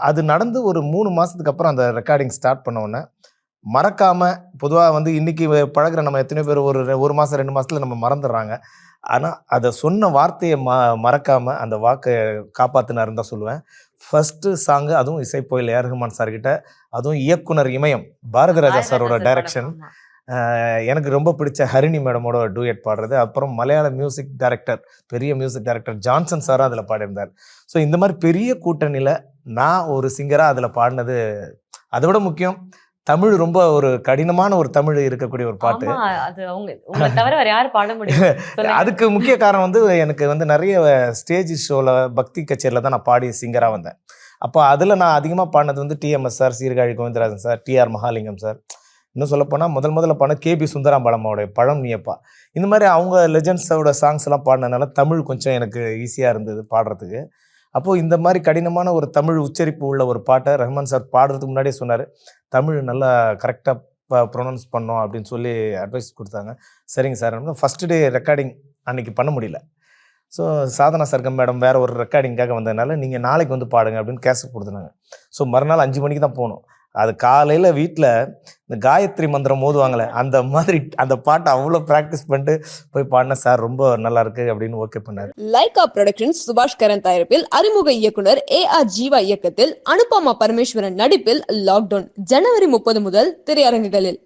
அது நடந்து ஒரு 3 மாசத்துக்கு அப்புறம் அந்த ரெக்கார்டிங் ஸ்டார்ட் பண்ண உடனே, மறக்காம பொதுவா வந்து இன்னைக்கு பழகுற நம்ம எத்தனையோ பேர் ஒரு 1 மாசம், 2 மாசத்துல நம்ம மறந்துடுறாங்க. ஆனா, அத சொன்ன வார்த்தைய மறக்காம அந்த வாக்க காப்பாத்துனாருன்னு தான் சொல்லுவேன். ஃபர்ஸ்ட்டு சாங் அதுவும் இசை புயல் ஏ.ஆர். ரஹ்மான் சார் கிட்ட, அதுவும் இயக்குனர் இமயம், பாரதிராஜா பாரதிராஜா சாரோட சார் படம். டைரக்ஷன். ஆமா. எனக்கு ரொம்ப பிடிச்ச ஹரிணி மேடமோட டூயட் பாடுறது. அப்புறம் மலையாள மியூசிக் டைரக்டர், பெரிய மியூசிக் டைரக்டர் ஜான்சன் சாரும் அதுல பாடியிருந்தார். ஸோ இந்த மாரி பெரிய கூட்டணியில நான் ஒரு சிங்கரா அதுல பாடுனது, அத விட முக்கியம், தமிழ் ரொம்ப ஒரு கடினமான ஒரு தமிழ் இருக்கக்கூடிய ஒரு பாட்டு. ஆமா. அது உங்கள தவிர வேற யாரு பாட முடியும்? சொல்லுங்க. அதுக்கு முக்கிய காரணம் வந்து எனக்கு வந்து நெறைய ஸ்டேஜ் ஷோல, பக்தி கச்சேரில தான் நான் பாடி சிங்கரா வந்தேன். அப்ப அதுல நான் அதிகமா பாடுனது வந்து TMS sir, Sirkazhi Govindarajan sir, TR Mahalingam sir. இன்னும் சொல்லப்போனா முதல்ல பாடுன கேபி சுந்தராம்பாளம்மாவுடைய பழம் நீயப்பா. இந்த மாரி அவங்க லெஜெண்ட்ஸோட சாங்ஸ்லாம் பாடுனதுனால தமிழ் கொஞ்சம் எனக்கு ஈஸியா இருந்தது பாடுறதுக்கு. அப்போ இந்த மாரி கடினமான ஒரு தமிழ் உச்சரிப்பு உள்ள ஒரு பாட்ட ரஹ்மான் சார் பாடுறதுக்கு முன்னாடியே சொன்னாரு. தமிழ் நல்லா கரெக்ட்டா ப்ரொனவுன்ஸ் பண்ணணும் அப்படின்னு சொல்லி அட்வைஸ் குடுத்தாங்க. சரிங்க சார். ஃபர்ஸ்ட் டே ரெக்கார்டிங் அன்னைக்கு பண்ண முடியல. ஸோ சாதனா சர்கம் மேடம் வேற ஒரு ரெக்கார்டிங்காக வந்ததுனால, நீங்க நாளைக்கு வந்து பாடுங்க அப்படின்னு கேசட் குடுத்துட்டாங்க. ஸோ மறுநாள் 5 மணிக்கு தான் போனோம். அது காலையில வீட்ல இந்த காயத்ரி மந்திரம் ஓதுவாங்கல்ல, அந்த மாதிரி அந்த பாட்ட அவ்ளோ பிராக்டிஸ் பண்ணிட்டு போய் பாடுனேன். சார் ரொம்ப நல்லா இருக்கு அப்படின்னு ஓகே பண்ணாரு. லைகா புரொடக்ஷன்ஸ் சுபாஷ் கரன் தயாரிப்பில் அறிமுக இயக்குனர் ஏ.ஆர். ஜீவா இயக்கத்தில் அனுபமா பரமேஸ்வரன் நடிப்பில் லாக்டவுன் ஜனவரி 30 முதல் திரையரங்குகளில்.